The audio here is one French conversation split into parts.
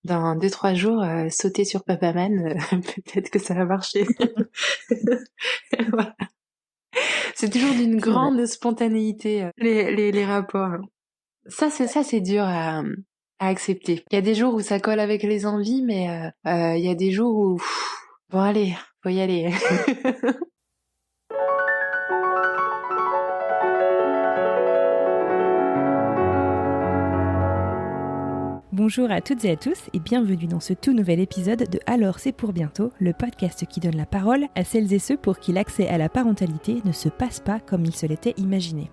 dans 2-3 jours, sauter sur Papaman, peut-être que ça va marcher. Voilà. C'est toujours d'une C'est vrai. grande spontanéité, les rapports. Ça c'est dur à accepter. Il y a des jours où ça colle avec les envies, mais il y a des jours où bon allez, faut y aller. Bonjour à toutes et à tous et bienvenue dans ce tout nouvel épisode de Alors c'est pour bientôt, le podcast qui donne la parole à celles et ceux pour qui l'accès à la parentalité ne se passe pas comme il se l'était imaginé.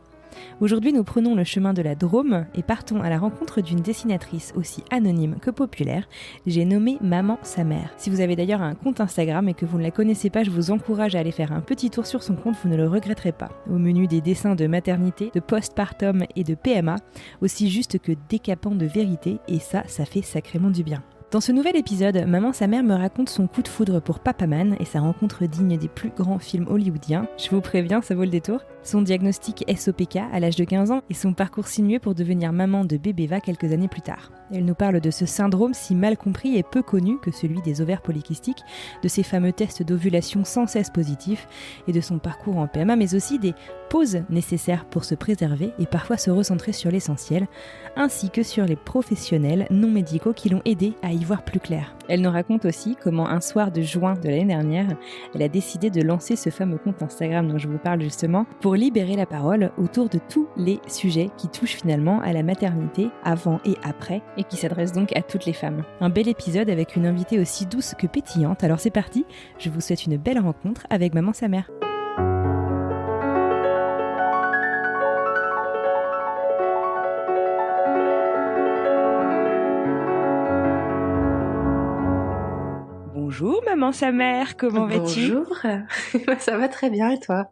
Aujourd'hui, nous prenons le chemin de la Drôme et partons à la rencontre d'une dessinatrice aussi anonyme que populaire. J'ai nommé Maman sa mère. Si vous avez d'ailleurs un compte Instagram et que vous ne la connaissez pas, je vous encourage à aller faire un petit tour sur son compte, vous ne le regretterez pas. Au menu des dessins de maternité, de postpartum et de PMA, aussi juste que décapant de vérité, et ça fait sacrément du bien. Dans ce nouvel épisode, Maman sa mère me raconte son coup de foudre pour Papaman et sa rencontre digne des plus grands films hollywoodiens. Je vous préviens, ça vaut le détour. Son diagnostic SOPK à l'âge de 15 ans et son parcours sinueux pour devenir maman de bébé Va quelques années plus tard. Elle nous parle de ce syndrome si mal compris et peu connu que celui des ovaires polykystiques, de ses fameux tests d'ovulation sans cesse positifs et de son parcours en PMA, mais aussi des pauses nécessaires pour se préserver et parfois se recentrer sur l'essentiel, ainsi que sur les professionnels non médicaux qui l'ont aidé à y voir plus clair. Elle nous raconte aussi comment un soir de juin de l'année dernière, elle a décidé de lancer ce fameux compte Instagram dont je vous parle justement pour libérer la parole autour de tous les sujets qui touchent finalement à la maternité avant et après et qui s'adressent donc à toutes les femmes. Un bel épisode avec une invitée aussi douce que pétillante, alors c'est parti, je vous souhaite une belle rencontre avec Maman sa mère. Bonjour Maman sa mère, comment vas-tu ? Bonjour, ça va très bien et toi ?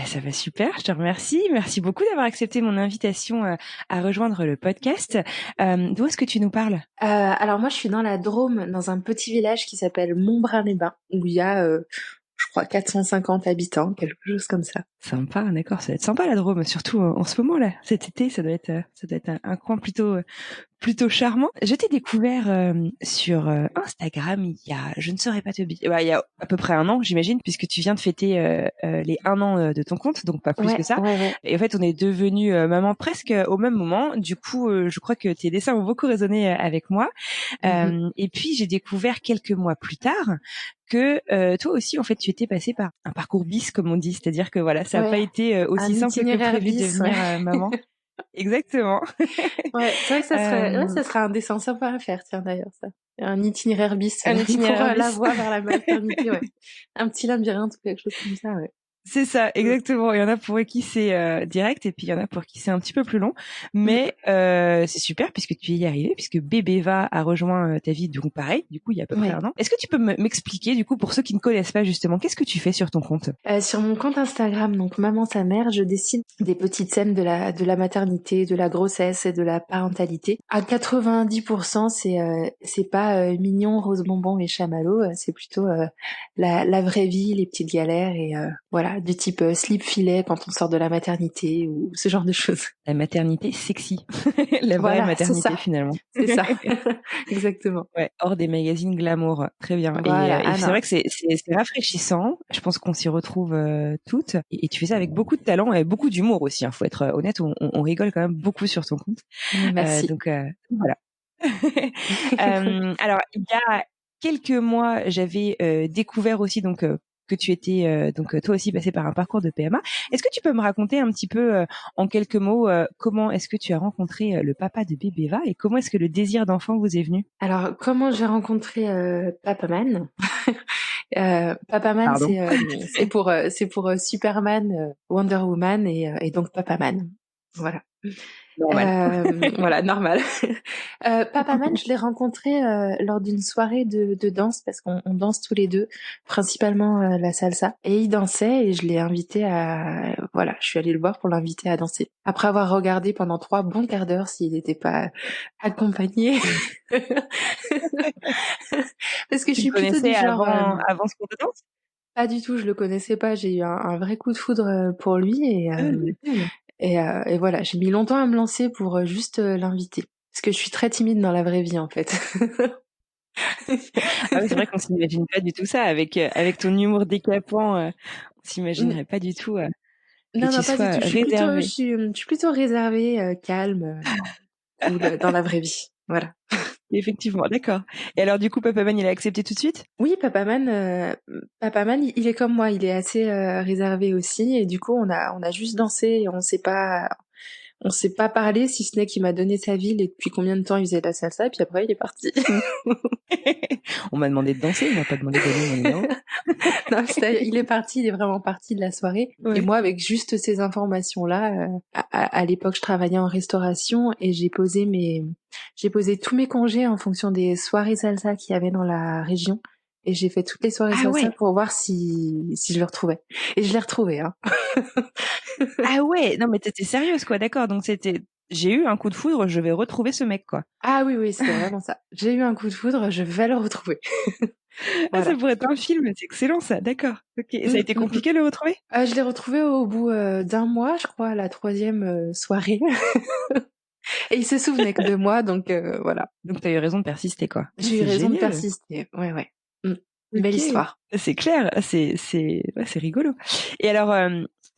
Ça va super, je te remercie. Merci beaucoup d'avoir accepté mon invitation à rejoindre le podcast. D'où est-ce que tu nous parles ? Alors moi je suis dans la Drôme, dans un petit village qui s'appelle Montbrun-les-Bains, où il y a, je crois, 450 habitants, quelque chose comme ça. Sympa, d'accord, ça va être sympa la Drôme, surtout en ce moment là, cet été, ça doit être un coin plutôt charmant. Je t'ai découvert sur Instagram il y a, je ne saurais pas te dire, il y a à peu près 1 an, j'imagine, puisque tu viens de fêter les 1 an de ton compte, donc pas plus que ça. Ouais. Et en fait, on est devenus maman presque au même moment. Du coup, je crois que tes dessins ont beaucoup résonné avec moi. Et puis, j'ai découvert quelques mois plus tard que toi aussi, en fait, tu étais passée par un parcours bis, comme on dit, c'est-à-dire que voilà, ça n'a pas été aussi simple que prévu de devenir maman. Exactement. Ouais, c'est vrai que ça serait un dessin sympa à faire, tiens, d'ailleurs, ça. Un itinéraire bis. Un itinéraire pour bis. la voie vers la maternité, ouais. Un petit labyrinthe ou quelque chose comme ça, ouais. C'est ça, exactement. Il y en a pour qui c'est direct et puis il y en a pour qui c'est un petit peu plus long. Mais c'est super puisque tu y es arrivé, puisque bébé Va a rejoint ta vie, donc pareil, du coup il y a à peu près 1 an. Est-ce que tu peux m'expliquer, du coup, pour ceux qui ne connaissent pas justement, qu'est-ce que tu fais sur ton compte ? Sur mon compte Instagram, donc Maman sa mère, je dessine des petites scènes de la maternité, de la grossesse et de la parentalité. À 90%, c'est pas mignon, rose bonbon et chamallow, c'est plutôt la vraie vie, les petites galères et voilà, du type slip filet quand on sort de la maternité ou ce genre de choses. La maternité sexy, la vraie Voilà, maternité c'est ça. finalement. C'est ça, exactement. Ouais, hors des magazines glamour, très bien. Voilà, Et c'est vrai que c'est rafraîchissant. Je pense qu'on s'y retrouve toutes. Et tu fais ça avec beaucoup de talent et beaucoup d'humour aussi. Faut être honnête, on rigole quand même beaucoup sur ton compte. Merci. Donc voilà. Alors il y a quelques mois, j'avais découvert aussi donc que tu étais donc toi aussi passée par un parcours de PMA. Est-ce que tu peux me raconter un petit peu en quelques mots comment est-ce que tu as rencontré le papa de bébé Va et comment est-ce que le désir d'enfant vous est venu ? Alors, comment j'ai rencontré Papaman Papaman, Pardon. c'est pour Superman, Wonder Woman et donc Papaman. Voilà. Normal. Voilà, normal. Papaman, je l'ai rencontré lors d'une soirée de danse parce qu'on danse tous les deux, principalement la salsa. Et il dansait et je l'ai invité à... Voilà, je suis allée le voir pour l'inviter à danser. Après avoir regardé pendant 3 bons quarts d'heure s'il n'était pas accompagné. Parce que je Tu suis le plutôt du connaissais genre... avant ce cours de danse ? Pas du tout, je le connaissais pas. J'ai eu un vrai coup de foudre pour lui et voilà, j'ai mis longtemps à me lancer pour juste l'inviter. Parce que je suis très timide dans la vraie vie en fait. Ah oui, c'est vrai qu'on s'imagine pas du tout ça avec ton humour décapant, on s'imaginerait pas du tout, que Non, tu non, pas du sois tout. réservée. Je suis plutôt réservée, calme, cool, dans la vraie vie. Voilà. Effectivement, d'accord. Et alors du coup, Papa Man, il a accepté tout de suite? Oui, Papa Man, il est comme moi, il est assez, réservé aussi et du coup, on a juste dansé et on s'est pas parlé si ce n'est qu'il m'a donné sa ville et depuis combien de temps il faisait de la salsa et puis après il est parti. Mmh. On m'a demandé de danser, on m'a pas demandé de donner mon numéro. Non, c'est-à-dire, il est parti, il est vraiment parti de la soirée et Ouais. moi avec juste ces informations-là, à l'époque, je travaillais en restauration et j'ai posé tous mes congés en fonction des soirées salsa qu'il y avait dans la région et j'ai fait toutes les soirées Ah salsa ouais! pour voir si je le retrouvais et je l'ai retrouvé, hein. Ah ouais! Non mais tu étais sérieuse quoi, d'accord, donc c'était: «J'ai eu un coup de foudre, je vais retrouver ce mec» quoi. Ah oui, oui, c'était vraiment ça. J'ai eu un coup de foudre, je vais le retrouver. Ah ça Voilà. pourrait être un film, c'est excellent ça, d'accord. OK, et ça a Mmh, été mmh mh. compliqué de le retrouver? Je l'ai retrouvé au bout, d'1 mois, je crois, à la 3e, soirée et il se souvenait que de moi donc voilà. Donc tu as eu raison de persister quoi. Ah J'ai eu c'est raison de génial! persister. Ouais, ouais. Mmh. Belle OK, histoire. c'est clair, c'est ouais, c'est rigolo. Et alors,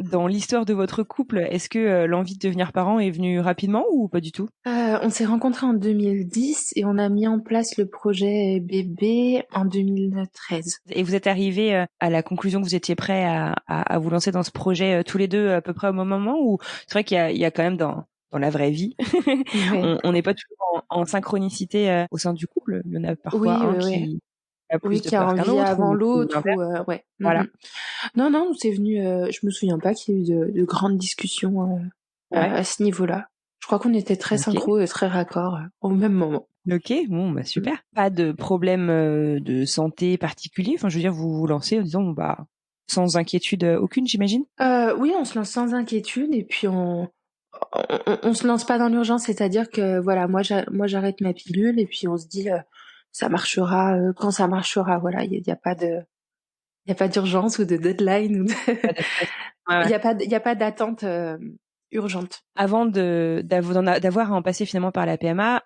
dans l'histoire de votre couple, est-ce que, l'envie de devenir parent est venue rapidement ou pas du tout? On s'est rencontrés en 2010 et on a mis en place le projet bébé en 2013. Et vous êtes arrivés, à la conclusion que vous étiez prêts à vous lancer dans ce projet, tous les 2 à peu près au même moment? Ou c'est vrai qu'il y a quand même dans la vraie vie, Ouais. on n'est pas toujours en synchronicité, au sein du couple. Il y en a parfois Oui, un oui, oui. qui a plus Oui, de qui a peur qu'un envie autre avant ou l'autre ou l'inverse. ouais. Voilà. Non, non, c'est venu, je me souviens pas qu'il y ait eu de grandes discussions, Ouais. à ce niveau-là. Je crois qu'on était très OK. synchro et très raccord, au même moment. OK, bon, bah, Mmh. super. Pas de problème, de santé particulier? Enfin, je veux dire, vous vous lancez en disant: «Bon, bah, sans inquiétude, aucune, j'imagine?» Oui, on se lance sans inquiétude et puis on se lance pas dans l'urgence, c'est-à-dire que voilà, moi j'arrête ma pilule et puis on se dit, ça marchera, quand ça marchera. Voilà, il y a pas d'urgence ou de deadline ou de Pas de stress. Ouais, ouais. il y a pas d'attente, urgente. Avant d'avoir à en passer finalement par la PMA,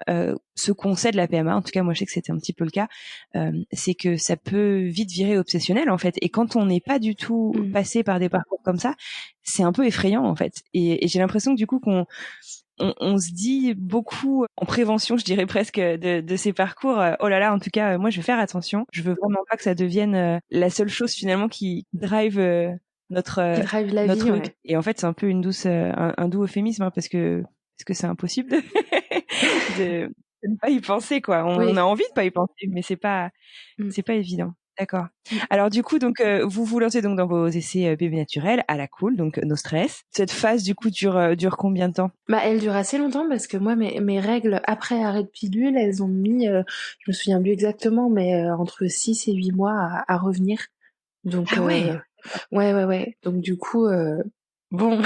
ce qu'on sait de la PMA, en tout cas moi je sais que c'était un petit peu le cas, c'est que ça peut vite virer obsessionnel en fait. Et quand on n'est pas du tout Mmh. passé par des parcours comme ça, c'est un peu effrayant en fait. Et j'ai l'impression que du coup on se dit beaucoup en prévention, je dirais presque, de ces parcours, «Oh là là, en tout cas, moi je vais faire attention. Je veux vraiment pas que ça devienne, la seule chose finalement qui drive, notre, Qui drive la vie, notre vie». ouais. Et en fait, c'est un peu une douce, un doux euphémisme, hein, parce que c'est impossible de de ne pas y penser, quoi. On a Oui. envie de pas y penser, mais Mmh. c'est pas évident. D'accord. Mmh. Alors du coup, donc vous vous lancez donc dans vos essais, bébé naturel à la cool, donc no stress. Cette phase du coup dure combien de temps? Bah, elle dure assez longtemps parce que moi mes règles après arrêt de pilule, elles ont mis, je me souviens plus exactement, mais entre 6 et 8 mois à revenir. Donc Ah ouais! ouais, ouais, ouais. Donc du coup, bon.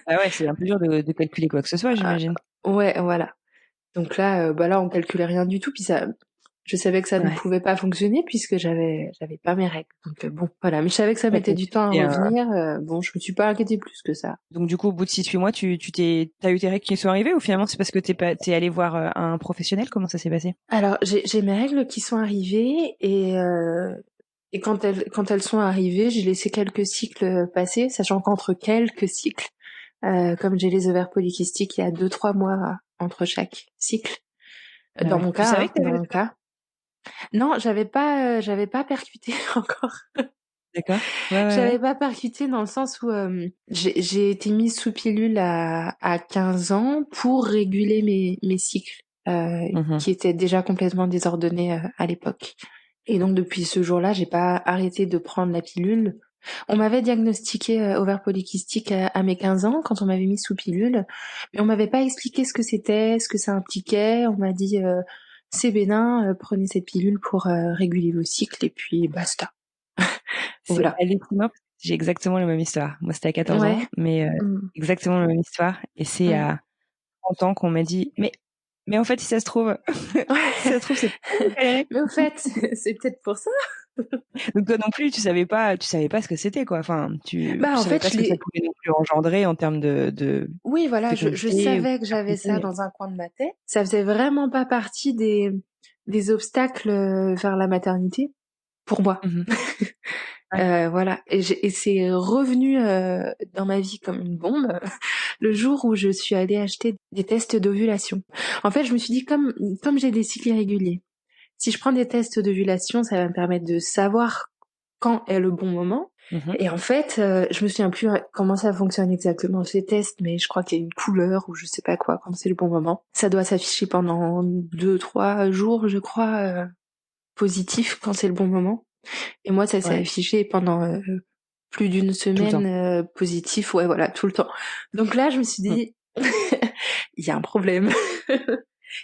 Ah ouais, c'est un peu dur de calculer quoi que ce soit, Ah, j'imagine? ouais, voilà. Donc là, bah, là, on calculait rien du tout, puis ça je savais que ça ne Ouais. pouvait pas fonctionner puisque j'avais pas mes règles. Donc bon, voilà, mais je savais que ça Ouais, mettait du temps à et revenir, bon, je me suis pas inquiétée plus que ça. donc du coup, au bout de 6-8 mois, tu as eu tes règles qui sont arrivées ou finalement c'est parce que tu es allée voir, un professionnel? Comment ça s'est passé? Alors j'ai mes règles qui sont arrivées et quand elles sont arrivées, j'ai laissé quelques cycles, passer, sachant qu'entre quelques cycles, comme j'ai les ovaires polykystiques, il y a 2-3 mois entre chaque cycle. Ah Dans ouais. mon Tu cas, savais hein, que tu avais dans les mon ovaires? cas. Non, j'avais pas percuté encore. D'accord. Ouais, ouais, J'avais ouais. pas percuté dans le sens où, j'ai été mise sous pilule à 15 ans pour réguler mes cycles, Mmh mh. qui étaient déjà complètement désordonnés, à l'époque. Et donc depuis ce jour-là, j'ai pas arrêté de prendre la pilule. On m'avait diagnostiqué, ovaire polykystique à mes 15 ans quand on m'avait mise sous pilule, mais on m'avait pas expliqué ce que c'était, ce que ça impliquait. On m'a dit, «C'est bénin, prenez cette pilule pour, réguler vos cycles et puis basta». C'est Voilà. hallucinant parce que j'ai exactement la même histoire. Moi, c'était à 14 Ouais. ans, mais Mmh. exactement la même histoire, et c'est Mmh. à 30 ans qu'on m'a dit: «Mais en fait, si ça se trouve si ça se trouve, c'est pas toi qui as les règles». Mais au fait, c'est peut-être pour ça. Donc toi non plus, tu savais pas ce que c'était, quoi. Enfin, tu Bah, en savais fait, pas ce je que ça l'ai pouvait non plus engendrer en termes de oui, voilà, je fécondité ou de savais que j'avais ça fertilité. dans un coin de ma tête. Ça faisait vraiment pas partie des obstacles vers la maternité pour moi. Mmh. Ouais. Voilà. Et c'est revenu dans ma vie comme une bombe le jour où je suis allée acheter des tests d'ovulation. En fait, je me suis dit comme j'ai des cycles irréguliers, si je prends des tests d'ovulation, ça va me permettre de savoir quand est le bon moment. Mmh. Et en fait, je me souviens plus comment ça fonctionne exactement ces tests, mais je crois qu'il y a une couleur ou je sais pas quoi quand c'est le bon moment. Ça doit s'afficher pendant 2-3 jours, je crois, positif quand c'est le bon moment. Et moi, ça s'est Ouais, affiché pendant plus d'une tout le temps. semaine positif, ouais, voilà, tout le temps. Donc là, je me suis Mmh. dit, il y a un problème.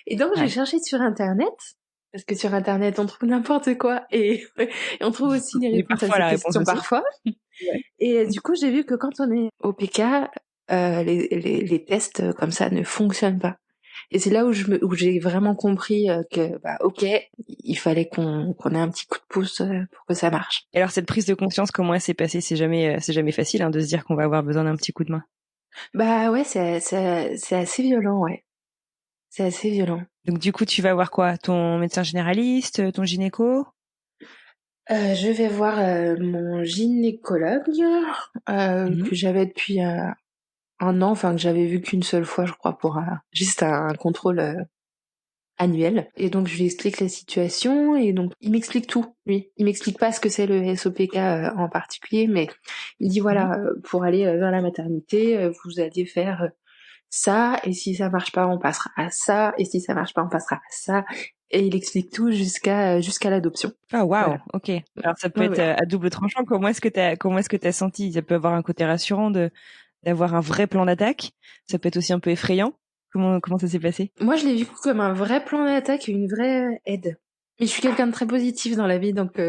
Et donc, j'ai Ouais. cherché sur Internet, parce que sur Internet, on trouve n'importe quoi, et on trouve aussi les Et réponses à parfois ces la réponse questions aussi. parfois. Ouais. Et du coup, j'ai vu que quand on est au PK, les tests comme ça ne fonctionnent pas. Et c'est là où j'ai vraiment compris que, bah, ok, il fallait qu'on ait un petit coup de pouce pour que ça marche. Et alors cette prise de conscience, comment elle s'est passée? C'est jamais facile, hein, de se dire qu'on va avoir besoin d'un petit coup de main. Bah ouais, c'est assez violent, ouais. C'est assez violent. Donc du coup, tu vas voir quoi? Ton médecin généraliste, ton gynéco? Je vais voir mon gynécologue Mmh. que j'avais depuis un an, enfin que j'avais vu qu'une seule fois, je crois, pour juste un contrôle annuel. Et donc je lui explique la situation et donc il m'explique tout. Lui, il m'explique pas ce que c'est le SOPK en particulier, mais il dit Mmh. voilà, pour aller vers la maternité, vous alliez faire ça, et si ça marche pas, on passera à ça, et si ça marche pas, on passera à ça. Et il explique tout jusqu'à l'adoption. Ah waouh, Voilà. OK. Alors ça peut Ouais, être, ouais. à double tranchant. Comment est-ce que tu as senti? Ça peut avoir un côté rassurant de d'avoir un vrai plan d'attaque. Ça peut être aussi un peu effrayant. Comment ça s'est passé? Moi, je l'ai vu comme un vrai plan d'attaque et une vraie aide. Mais je suis quelqu'un de très positif dans la vie, donc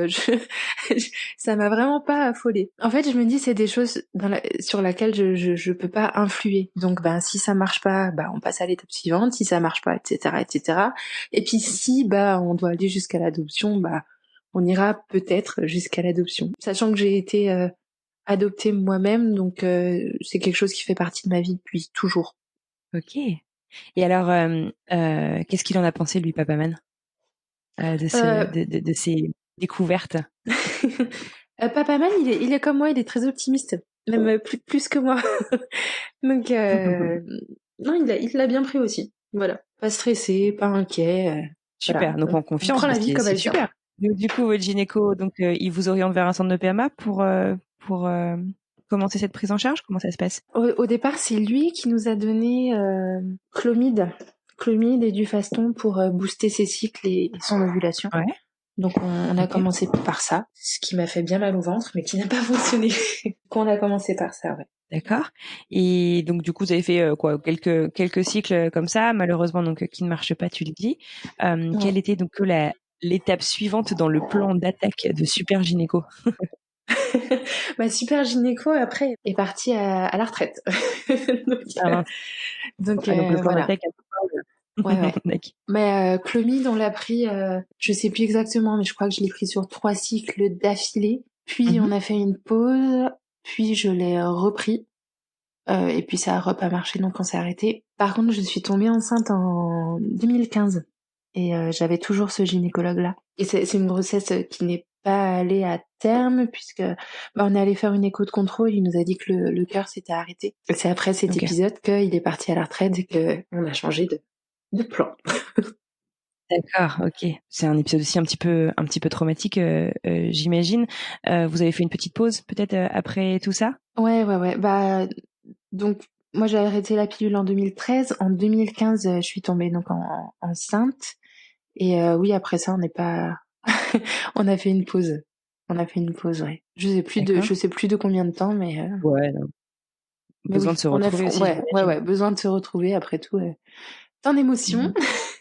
ça m'a vraiment pas affolée. En fait, je me dis c'est des choses sur laquelle je peux pas influer. Donc, ben si ça marche pas, bah on passe à l'étape suivante. Si ça marche pas, etc., etc. Et puis si bah on doit aller jusqu'à l'adoption, bah on ira peut-être jusqu'à l'adoption. Sachant que j'ai été adoptée moi-même, donc c'est quelque chose qui fait partie de ma vie depuis toujours. OK. Et alors, qu'est-ce qu'il en a pensé lui, Papa Man, de ce Euh, de ces découvertes? Papa Man, il est comme moi, il est très optimiste, même plus que moi. Donc non, il l'a bien pris aussi. Voilà, pas stressé, pas inquiet. Voilà, Super, donc en on confiance, prend bah, la vie comme c'est elle vient. super. Donc du coup, votre gynéco, donc il vous oriente vers un centre de PMA pour commencer cette prise en charge? Comment ça se passe? Au départ, c'est lui qui nous a donné Clomid et du Faston pour booster ses cycles et son ovulation. Ouais, Donc on a OK, commencé par ça, ce qui m'a fait bien mal au ventre, mais qui n'a pas fonctionné. Qu'on a commencé par ça, ouais. d'accord. Et donc du coup, vous avez fait, quoi, quelques cycles comme ça, malheureusement donc qui ne marchent pas, tu le dis. Ouais. Quelle était donc la l'étape suivante dans le plan d'attaque de Super Gynéco? Ma super gynéco après est partie à la retraite. donc Ah euh, mince. donc Ah donc le plan voilà. d'attaque Ouais, ouais. D'acc Mais Clomid, on l'a pris, je sais plus exactement, mais je crois que je l'ai pris sur 3 cycles d'affilée. Puis Mmh. on a fait une pause, puis je l'ai repris, et puis ça a pas marché, donc on s'est arrêté. Par contre, je suis tombée enceinte en 2015 et j'avais toujours ce gynécologue-là. Et c'est une grossesse qui n'est pas allée à terme puisque bah, on est allé faire une écho de contrôle, il nous a dit que le cœur s'était arrêté. Et c'est après cet OK. épisode qu'il est parti à la retraite et qu'on a changé de plan. D'accord, OK. C'est un épisode aussi un petit peu traumatique, j'imagine. Vous avez fait une petite pause peut-être, après tout ça? Ouais, ouais, ouais. Bah, donc, moi, j'ai arrêté la pilule en 2013. En 2015, je suis tombée donc enceinte. Et oui, après ça, on n'est pas, on a fait une pause. On a fait une pause, ouais. D'accord. Je sais plus de combien de temps, Ouais, non. mais Besoin de oui, se retrouver aussi, ouais, ouais, j'imagine. ouais, besoin de se retrouver après tout. Tant d'émotions.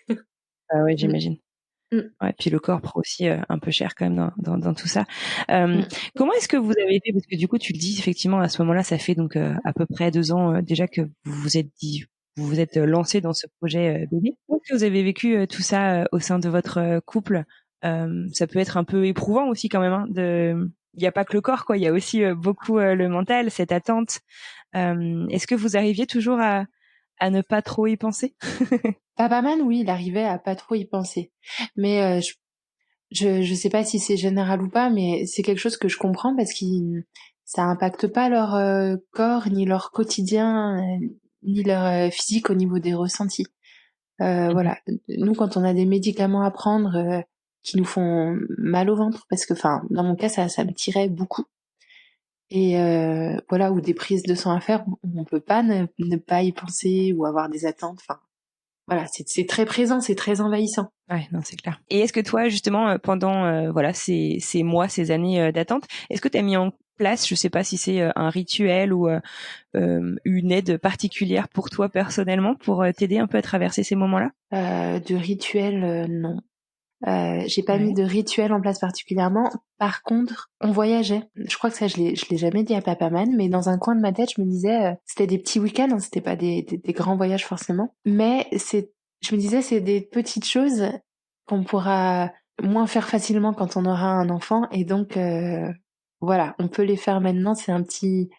Mmh. Ah ouais, Mm, j'imagine. mm, Ouais, puis le corps prend aussi, un peu cher quand même dans tout ça. Hem, mm. Comment est-ce que vous avez fait? Parce que du coup, tu le dis effectivement à ce moment-là, ça fait donc, à peu près 2 ans, déjà que vous vous êtes, lancés dans ce projet, bébé. Comment est-ce que vous avez vécu, tout ça, au sein de votre, couple? Ça peut être un peu éprouvant aussi quand même, hein, il y a pas que le corps quoi, il y a aussi, beaucoup, le mental, cette attente. Est-ce que vous arriviez toujours à ne pas trop y penser? Papaman, oui, il arrivait à pas trop y penser. Mais je sais pas si c'est général ou pas, mais c'est quelque chose que je comprends parce qu'il ça impacte pas leur corps, ni leur quotidien, ni leur physique au niveau des ressentis. Mmh. Voilà. Nous, quand on a des médicaments à prendre qui nous font mal au ventre, parce que, enfin, dans mon cas, ça me tirait beaucoup. Et voilà, ou des prises de sang à faire, on peut pas ne pas y penser ou avoir des attentes. Enfin, voilà, c'est très présent, c'est très envahissant. Ouais, non, c'est clair. Et est-ce que toi, justement, pendant voilà ces mois, ces années d'attente, est-ce que tu as mis en place, je sais pas si c'est un rituel ou une aide particulière pour toi personnellement pour t'aider un peu à traverser ces moments-là? De rituel, non. J'ai pas mis Ouais. de rituel en place particulièrement. Par contre, on voyageait. Je crois que ça, je l'ai jamais dit à Papaman, mais dans un coin de ma tête, je me disais, c'était des petits week-ends, hein, c'était pas des grands voyages forcément. Mais je me disais, c'est des petites choses qu'on pourra moins faire facilement quand on aura un enfant. Et donc, voilà, on peut les faire maintenant. C'est un petit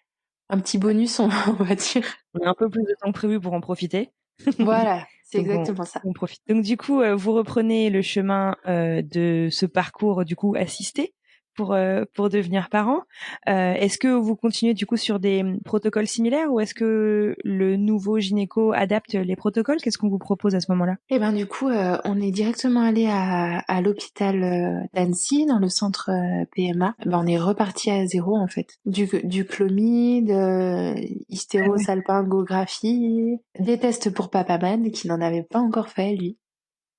bonus, on va dire. On a un peu plus de temps que prévu pour en profiter. Voilà, c'est Donc exactement ça. on profite. Donc du coup, vous reprenez le chemin de ce parcours du coup assisté pour devenir parent. Est-ce que vous continuez du coup sur des protocoles similaires ou est-ce que le nouveau gynéco adapte les protocoles? Qu'est-ce qu'on vous propose à ce moment-là? Et ben du coup, on est directement allé à l'hôpital d'Annecy, dans le centre PMA. Ben, on est reparti à zéro en fait. Du clomide, Ah ouais. hystérosalpingographie, des tests pour Papaman qui n'en avait pas encore fait lui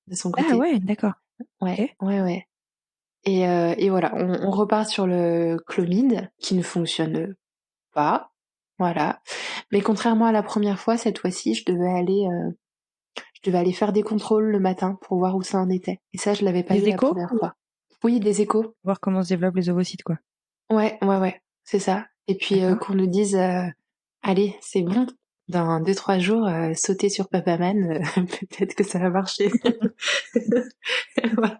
de son Ah côté. ouais, d'accord. Ouais, Ok. ouais, ouais. Et voilà, on repart sur le clomide qui ne fonctionne pas. Voilà. Mais contrairement à la première fois, cette fois-ci, je devais aller faire des contrôles le matin pour voir où ça en était. Et ça, je l'avais pas eu Des la échos première pour fois. Oui, des échos. voir comment se développent les ovocytes, quoi. Ouais, ouais, ouais, c'est ça. Et puis D'accord. qu'on nous dise, allez, c'est bon, dans 2, 3 jours, sautez sur Papaman, peut-être que ça va marcher. Voilà.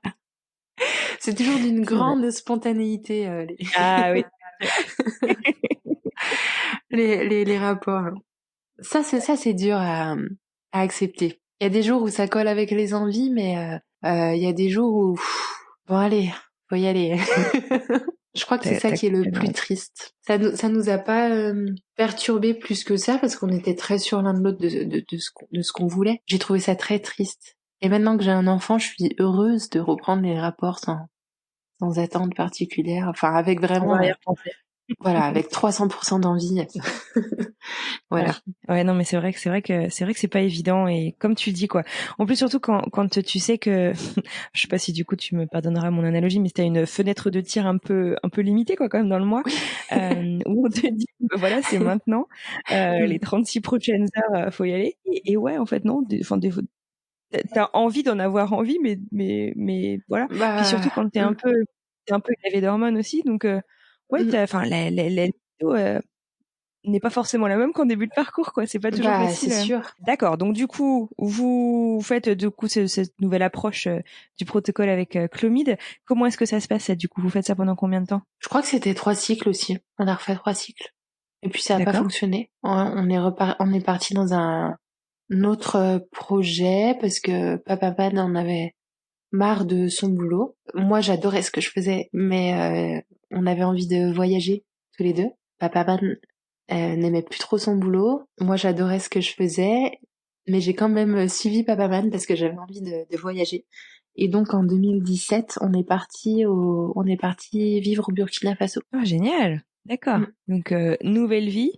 C'est toujours d'une C'est vrai. grande spontanéité, Ah oui. les rapports, hein. Ça, c'est dur à accepter. Il y a des jours où ça colle avec les envies, mais il y a des jours où, bon allez, faut y aller. Je crois que c'est ça T'as qui est le complètement plus raison. triste. Ça nous a pas perturbé plus que ça parce qu'on était très sûrs l'un de l'autre de ce qu'on voulait. J'ai trouvé ça très triste. Et maintenant que j'ai un enfant, je suis heureuse de reprendre les rapports sans attente particulière. Enfin, avec Sans vraiment, arrière-pensée. voilà, avec 300% d'envie. Ouais. Voilà. Ouais, non, mais c'est vrai que c'est pas évident et comme tu dis quoi. En plus surtout quand tu sais que je sais pas si du coup tu me pardonneras mon analogie, mais t'as une fenêtre de tir un peu limitée quoi quand même dans le mois, où on te dit bah, voilà c'est maintenant, les 36 prochaines heures, faut y aller et ouais en fait non, enfin des fois t'as envie d'en avoir envie, mais voilà. Puis surtout Bah, quand t'es un peu gavé d'hormones aussi, donc ouais mmh, enfin la libido, n'est pas forcément la même qu'en début de parcours, quoi. C'est pas toujours bah, c'est facile. sûr. D'accord. Donc du coup, vous faites du coup cette nouvelle approche du protocole avec Clomid. Comment est-ce que ça se passe ça, du coup? Vous faites ça pendant combien de temps? Je crois que c'était 3 cycles aussi. On a refait 3 cycles. Et puis ça a pas D'accord. fonctionné. On est parti dans un autre projet parce que Papa Pan en avait marre de son boulot. Moi, j'adorais ce que je faisais, mais on avait envie de voyager tous les deux. Papa Pan n'aimait plus trop son boulot. Moi, j'adorais ce que je faisais, mais j'ai quand même suivi Papa Pan parce que j'avais envie de voyager. Et donc en 2017, on est parti vivre au Burkina Faso. Ah génial. D'accord. Mm. Donc nouvelle vie.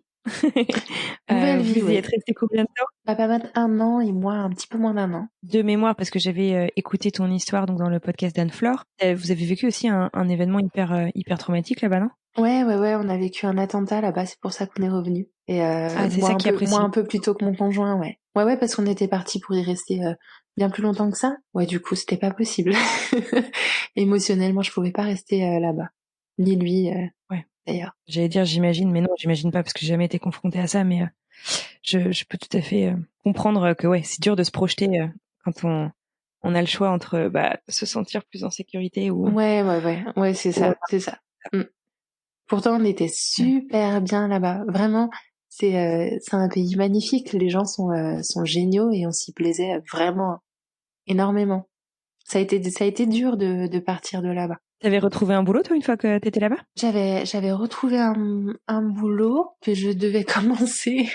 Nouvelle vie, Vous y êtes oui. resté combien de temps? Papa Pan 1 an et moi un petit peu moins d'1 an. De mémoire, parce que j'avais écouté ton histoire donc dans le podcast d'Anne-Flore. Vous avez vécu aussi un événement hyper traumatique là-bas, non? Ouais, ouais, ouais, on a vécu un attentat là-bas, c'est pour ça qu'on est revenu. Et Ah, c'est ça qui a moi un précipité. peu plus tôt que mon conjoint, ouais. Ouais, ouais, parce qu'on était parti pour y rester bien plus longtemps que ça. Ouais, du coup, c'était pas possible. Émotionnellement, je pouvais pas rester là-bas. Ni lui, Ouais. d'ailleurs. J'allais dire j'imagine, mais non, j'imagine pas parce que j'ai jamais été confrontée à ça, mais je peux tout à fait comprendre que ouais, c'est dur de se projeter quand on a le choix entre bah, se sentir plus en sécurité Ouais, ouais, ouais, ouais, c'est ou ça, c'est ça. Mm. Pourtant, on était ouais. super bien là-bas. Vraiment, C'est un pays magnifique. Les gens sont géniaux et on s'y plaisait vraiment énormément. Ça a été dur de partir de là-bas. T'avais retrouvé un boulot, toi, une fois que t'étais là-bas? J'avais retrouvé un boulot que je devais commencer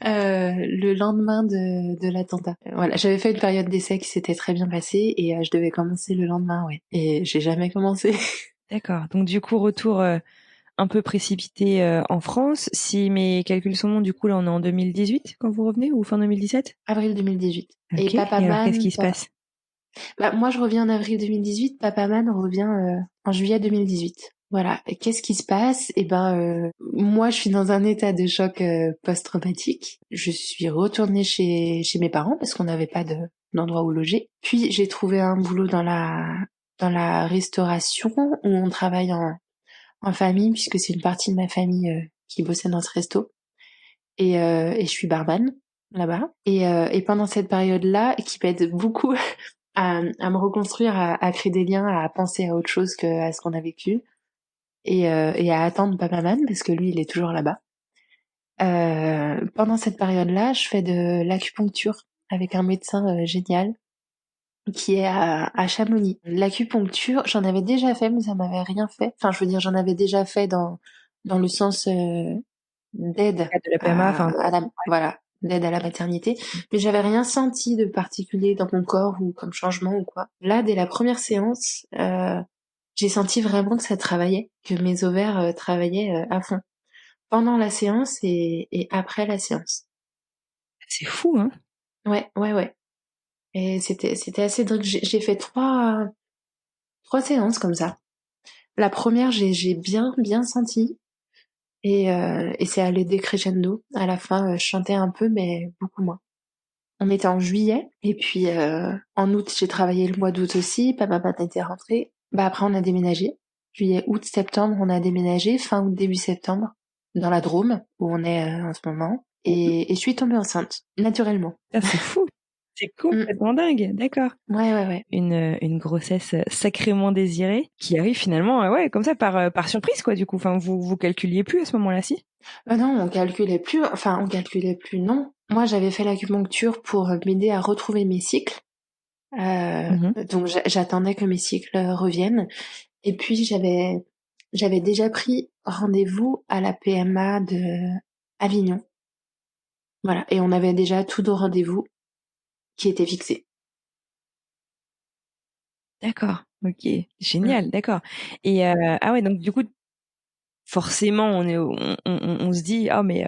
le lendemain de l'attentat. Voilà, j'avais fait une période d'essai qui s'était très bien passée et je devais commencer le lendemain, ouais. Et j'ai jamais commencé. D'accord. Donc du coup, retour un peu précipité en France. Si mes calculs sont bons, du coup, là, on est en 2018 quand vous revenez ou fin 2017? Avril 2018. Et Ok. Et alors, qu'est-ce Papaman, qui se passe? bah, moi je reviens en avril 2018, Papaman revient en juillet 2018. Voilà. Et qu'est-ce qui se passe? Eh ben, moi je suis dans un état de choc post-traumatique. Je suis retournée chez mes parents parce qu'on n'avait pas d'endroit où loger. Puis j'ai trouvé un boulot dans la restauration où on travaille en famille puisque c'est une partie de ma famille qui bossait dans ce resto. Et je suis barman là-bas. Et pendant cette période-là, qui m'aide beaucoup à me reconstruire, à créer des liens, à penser à autre chose que à ce qu'on a vécu, et à attendre Papaman parce que lui, il est toujours là-bas. Pendant cette période-là, je fais de l'acupuncture avec un médecin génial qui est à Chamonix. L'acupuncture, j'en avais déjà fait, mais ça m'avait rien fait. Enfin, je veux dire, j'en avais déjà fait dans le sens d'aide De la PMA, enfin. à la voilà, d'aide à la maternité, mais j'avais rien senti de particulier dans mon corps ou comme changement ou quoi. Là, dès la première séance, j'ai senti vraiment que ça travaillait, que mes ovaires travaillaient à fond pendant la séance et après la séance. C'est fou, hein? Ouais, ouais, ouais. Et c'était assez dingue. J'ai fait trois séances comme ça. La première, j'ai bien senti. Et c'est allé décrescendo. À la fin, je chantais un peu, mais beaucoup moins. On était en juillet, et puis en août, j'ai travaillé le mois d'août aussi, papa était rentré. Bah après, on a déménagé. Juillet, août, septembre, on a déménagé, fin août, début septembre, dans la Drôme, où on est en ce moment. Et je suis tombée enceinte, naturellement. Ah, c'est fou. C'est Mm. complètement dingue. D'accord. Ouais, ouais, ouais. Une grossesse sacrément désirée qui arrive finalement, ouais, comme ça, par surprise, quoi, du coup. Enfin, vous calculiez plus à ce moment-là, si? Non, on calculait plus, non. Moi, j'avais fait l'acupuncture pour m'aider à retrouver mes cycles. Mhm. Donc j'attendais que mes cycles reviennent. Et puis j'avais déjà pris rendez-vous à la PMA de Avignon. Voilà. Et on avait déjà tous nos rendez-vous qui étaient fixés. D'accord. Ok. Mm. Génial. D'accord. Et ah ouais, donc du coup, forcément, on se dit, oh mais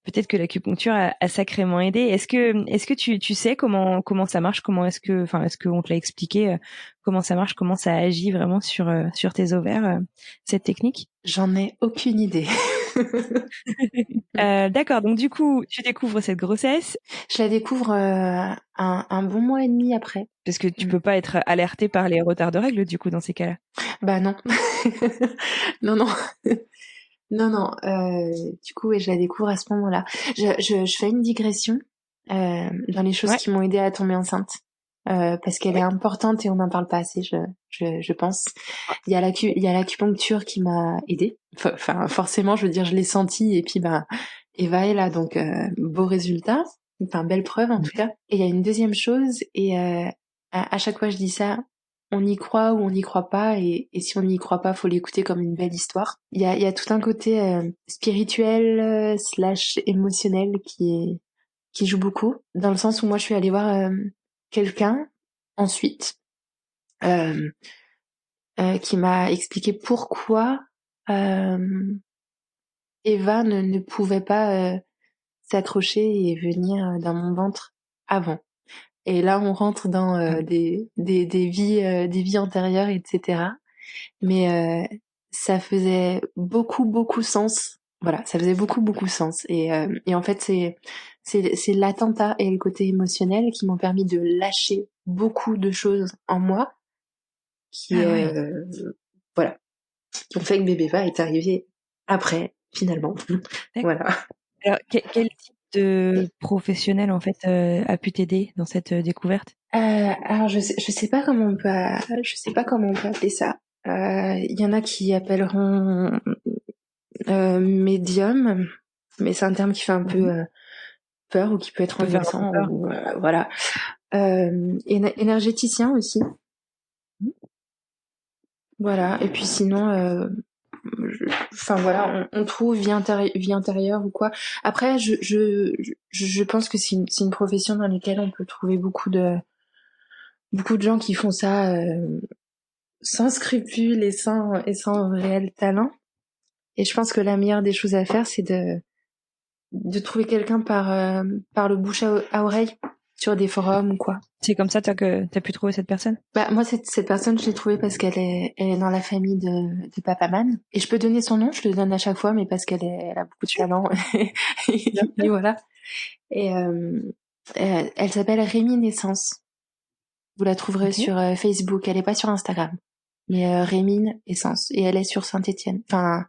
peut-être que l'acupuncture a sacrément aidé. Est-ce que tu sais comment ça marche? Comment est-ce qu'on te l'a expliqué? Comment ça marche? Comment ça agit vraiment sur tes ovaires, cette technique? J'en ai aucune idée. D'accord. Donc du coup, tu découvres cette grossesse Je la découvre un bon mois et demi après. parce que tu Mm. peux pas être alerté par les retards de règles du coup dans ces cas-là. Bah non. Non, non. Non, non. Du coup, ouais, je la découvre à ce moment-là. Je fais une digression dans les choses Ouais. qui m'ont aidé à tomber enceinte. Parce qu'elle est Oui. importante et on n'en parle pas assez, je pense. Il y a l'acupuncture qui m'a aidée. Enfin, forcément, je veux dire, je l'ai senti et puis, ben, Eva est là, donc beau résultat. Enfin, belle preuve en tout Ouais. cas. Et il y a une deuxième chose, et à chaque fois je dis ça, on y croit ou on n'y croit pas, et si on n'y croit pas, faut l'écouter comme une belle histoire. Il y a tout un côté spirituel slash émotionnel qui joue beaucoup, dans le sens où moi je suis allée voir quelqu'un ensuite euh, qui m'a expliqué pourquoi euh, Eva ne pouvait pas s'accrocher et venir dans mon ventre avant. Et là, on rentre dans Ah oui. des vies antérieures, etc. Mais ça faisait beaucoup sens. Voilà, ça faisait beaucoup sens. Et en fait, c'est l'attentat et le côté émotionnel qui m'ont permis de lâcher beaucoup de choses en moi, qui Ah ouais. voilà, qui ont fait que bébé va est arrivé après, finalement. D'accord. Voilà. Alors, quel type de professionnel en fait a pu t'aider dans cette découverte? Alors je sais pas comment je sais pas comment on peut appeler ça. Il y en a qui appelleront médium. mais c'est un terme qui fait un peu peur ou qui peut être peut faire un peu angoissant peur. ou voilà. Énergéticien aussi, voilà. Et puis sinon, enfin voilà, on trouve vie intérieure ou quoi. Après, je pense que c'est une profession dans laquelle on peut trouver beaucoup de gens qui font ça sans scrupules et sans réel talent. Et je pense que la meilleure des choses à faire, c'est de trouver quelqu'un par le bouche à oreille sur des forums ou quoi. C'est comme ça, toi, que t'as pu trouver cette personne? Bah, moi, cette personne, je l'ai trouvée parce elle est dans la famille de Papaman. Et je peux donner son nom, je le donne à chaque fois, mais parce elle a beaucoup de talent. Bien Et sûr. voilà. Et elle s'appelle Rémi Naissance. Vous la trouverez Ok. sur Facebook. Elle est pas sur Instagram. Mais Rémine Essence. Et elle est sur Saint-Étienne. Enfin,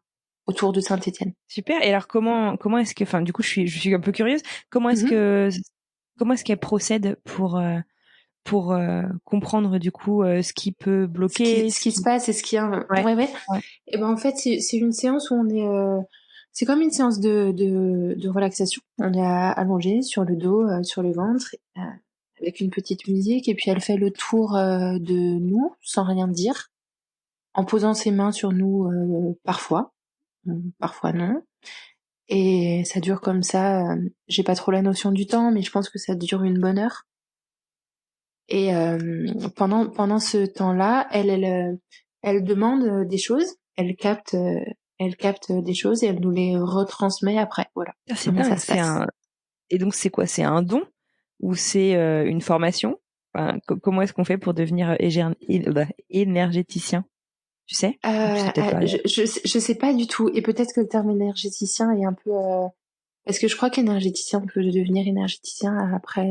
autour de Saint-Étienne. Super. Et alors, comment est-ce que, enfin, du coup, je suis un peu curieuse. Comment est-ce Mhm. que, comment est-ce qu'elle procède pour comprendre du coup ce qui peut bloquer, Ce qui se passe et ce qui est... ouais, Ouais, ouais. ouais, Et ben en fait, c'est une séance où on est... c'est comme une séance de relaxation. On est allongé sur le dos, sur le ventre, avec une petite musique. Et puis elle fait le tour de nous, sans rien dire, en posant ses mains sur nous parfois. Parfois non. Et ça dure comme ça. J'ai pas trop la notion du temps, mais je pense que ça dure une bonne heure. Et pendant ce temps-là, elle demande des choses, elle capte des choses et elle nous les retransmet après. Voilà ah, c'est comment ça dingue. se passe. Et donc c'est quoi? C'est un don ou c'est une formation? Enfin, comment est-ce qu'on fait pour devenir énergéticien? Tu sais? Ou tu sais peut-être pas. Je sais pas du tout. Et peut-être que le terme énergéticien est un peu parce que je crois qu'énergéticien on peut devenir énergéticien après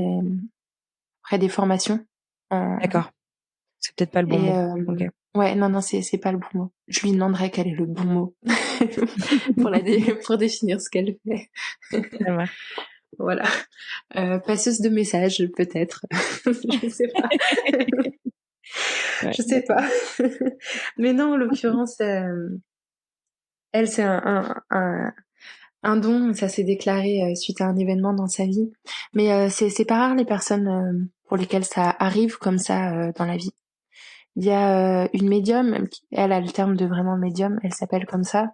des formations. Euh, D'accord. C'est peut-être pas le bon et mot. Ok. ouais, non, c'est pas le bon mot. Je lui demanderai quel est le bon mot pour définir ce qu'elle fait. Ça marche. Voilà. Passeuse de messages, peut-être. Je sais pas. Ouais. Je sais pas. Mais non, en l'occurrence, elle, c'est un don. Ça s'est déclaré suite à un événement dans sa vie. Mais c'est pas rare les personnes pour lesquelles ça arrive comme ça dans la vie. Il y a une médium, elle a le terme de vraiment médium, elle s'appelle comme ça,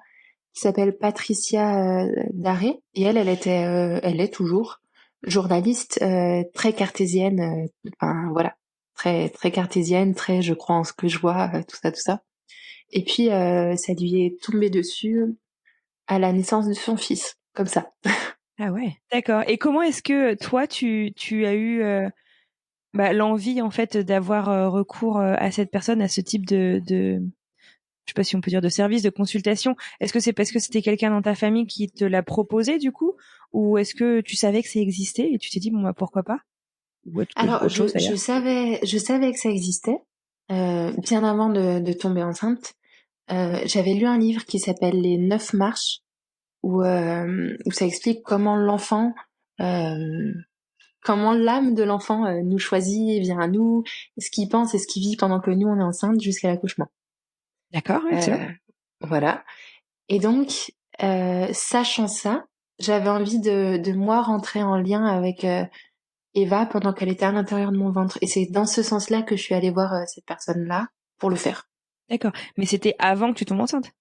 qui s'appelle Patricia Daré. Et elle est toujours journaliste très cartésienne, enfin voilà, très cartésienne, très je crois en ce que je vois, tout ça. Et puis ça lui est tombé dessus à la naissance de son fils, comme ça. Ah ouais. D'accord. Et comment est-ce que toi tu as eu l'envie en fait d'avoir recours à cette personne, à ce type de je sais pas si on peut dire de service, de consultation. Est-ce que c'est parce que c'était quelqu'un dans ta famille qui te l'a proposé du coup, ou est-ce que tu savais que ça existait et tu t'es dit bon bah pourquoi pas, ou Alors autre chose d'ailleurs. je savais que ça existait bien avant de tomber enceinte. J'avais lu un livre qui s'appelle Les 9 marches où ça explique euh, comment l'âme de l'enfant nous choisit et vient à nous, ce qu'il pense et ce qu'il vit pendant que nous on est enceinte jusqu'à l'accouchement. D'accord, excellent. Euh, voilà. Et donc, sachant ça, j'avais envie de moi rentrer en lien avec Eva pendant qu'elle était à l'intérieur de mon ventre. Et c'est dans ce sens-là que je suis allée voir cette personne-là pour le faire. D'accord. Mais c'était avant que tu tombes enceinte.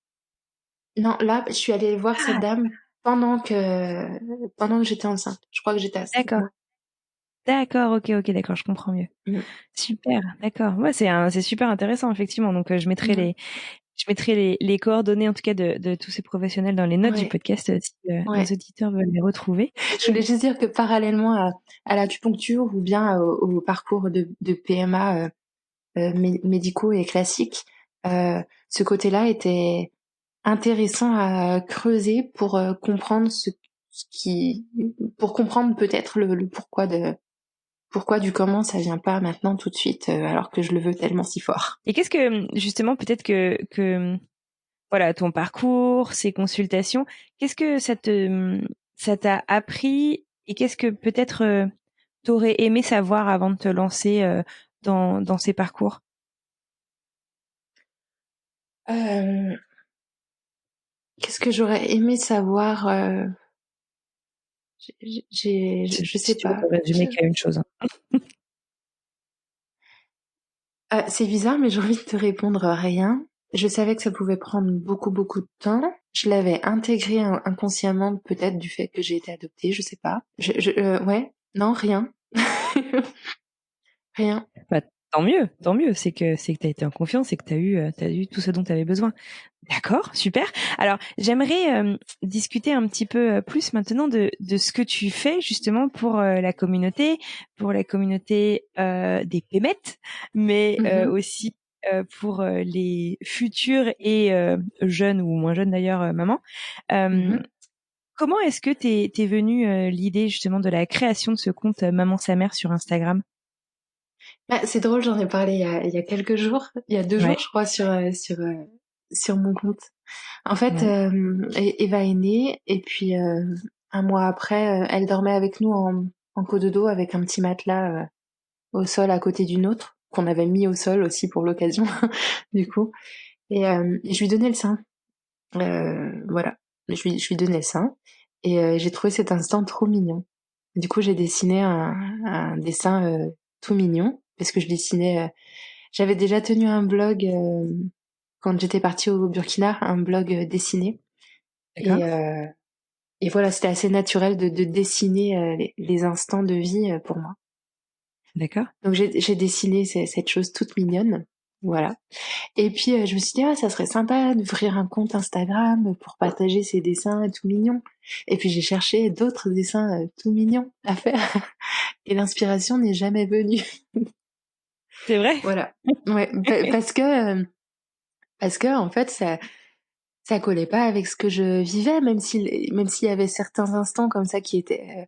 Non, là, je suis allée voir cette Ah, dame pendant que j'étais enceinte. Je crois que j'étais à 7 d'accord. mois. D'accord, ok, d'accord, je comprends mieux. Mm. Super, d'accord. Ouais, c'est super intéressant effectivement. Donc Mm. je mettrai les coordonnées en tout cas de tous ces professionnels dans les notes du Ouais, podcast si nos ouais. auditeurs veulent les retrouver. Je voulais juste dire que parallèlement à l'acupuncture ou bien au parcours de PMA médicaux et classiques, ce côté-là était intéressant à creuser pour comprendre pour comprendre peut-être le pourquoi du comment ça vient pas maintenant tout de suite alors que je le veux tellement si fort. Et qu'est-ce que justement peut-être que voilà, ton parcours, ces consultations, qu'est-ce que ça t'a appris et qu'est-ce que peut-être t'aurais aimé savoir avant de te lancer dans ces parcours? Qu'est-ce que j'aurais aimé savoir Je sais Si tu veux pas. te résumer qu'à une chose. C'est bizarre, mais j'ai envie de te répondre rien. Je savais que ça pouvait prendre beaucoup, beaucoup de temps. Je l'avais intégré inconsciemment, peut-être du fait que j'ai été adoptée, je sais pas. Ouais, non, rien. Rien. Bah, tant mieux. C'est que t'as été en confiance et que t'as eu tout ce dont t'avais besoin. D'accord, super. Alors, j'aimerais discuter un petit peu plus maintenant de ce que tu fais justement pour la communauté des pémettes, mais Mhm, aussi pour les futures et jeunes ou moins jeunes d'ailleurs mamans. Euh, mhm. Comment est-ce que t'es venue l'idée justement de la création de ce compte Maman sa mère sur Instagram? Bah, c'est drôle, j'en ai parlé il y a quelques jours, il y a 2 jours, Ouais, je crois, sur mon compte. En fait, ouais, Eva est née, et puis un mois après, elle dormait avec nous en cododo avec un petit matelas au sol à côté du nôtre, qu'on avait mis au sol aussi pour l'occasion, du coup. Et je lui donnais le sein. Voilà. Je lui donnais le sein. Et j'ai trouvé cet instant trop mignon. Du coup, j'ai dessiné un dessin tout mignon, parce que je dessinais... j'avais déjà tenu un blog quand j'étais partie au Burkina, un blog dessiné. d'accord, Et, et voilà, c'était assez naturel de dessiner les instants de vie pour moi. d'accord. Donc j'ai dessiné cette chose toute mignonne. Voilà. Et puis je me suis dit, ah, ça serait sympa d'ouvrir un compte Instagram pour partager ces dessins tout mignons. Et puis j'ai cherché d'autres dessins tout mignons à faire. Et l'inspiration n'est jamais venue. C'est vrai? Voilà. Ouais, parce que en fait ça collait pas avec ce que je vivais, même s'il y avait certains instants comme ça qui étaient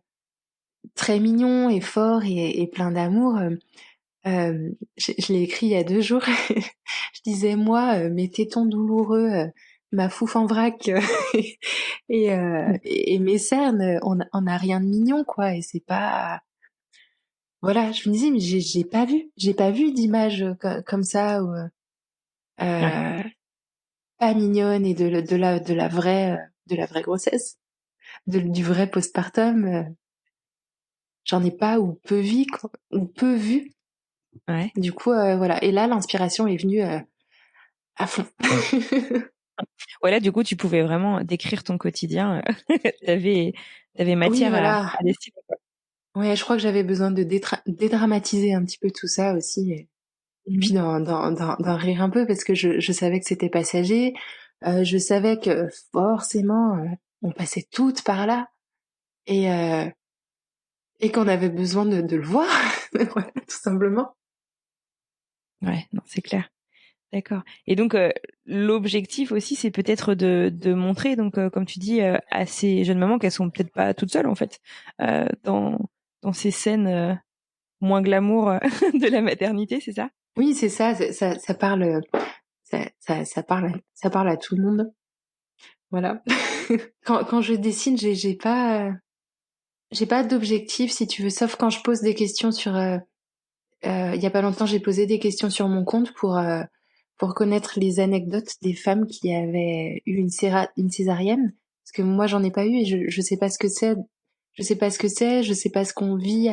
très mignons et forts et pleins d'amour. Je l'ai écrit il y a 2 jours. Je disais, moi, mes tétons douloureux, ma fouffe en vrac et mes cernes, on a rien de mignon, quoi. Et c'est pas... Voilà, je me disais, mais j'ai pas vu d'image comme ça, ou, Ouais. euh, pas mignonne et de la vraie grossesse, du vrai postpartum. J'en ai pas ou peu vu, quoi, ou peu vu. Ouais. Du coup, voilà. Et là, l'inspiration est venue à fond. Ouais, là, du coup, tu pouvais vraiment décrire ton quotidien. T'avais, t'avais Oui, matière voilà. à dessiner, quoi. Ouais, je crois que j'avais besoin de dédramatiser un petit peu tout ça aussi, et Mhm. puis d'en rire un peu, parce que je savais que c'était passager. Je savais que forcément, on passait toutes par là, et, euh, et qu'on avait besoin de le voir, voilà, tout simplement. Ouais, non, c'est clair. D'accord. Et donc, l'objectif aussi, c'est peut-être de montrer, donc, comme tu dis, à ces jeunes mamans qu'elles sont peut-être pas toutes seules, en fait, dans ces scènes moins glamour de la maternité, c'est ça? Oui, c'est ça, ça parle, ça parle à tout le monde. Voilà. Quand je dessine, j'ai pas d'objectif, si tu veux, sauf quand je pose des questions sur, il y a pas longtemps, j'ai posé des questions sur mon compte pour connaître les anecdotes des femmes qui avaient eu une césarienne, parce que moi j'en ai pas eu, et je sais pas ce que c'est. Je sais pas ce que c'est, je sais pas ce qu'on vit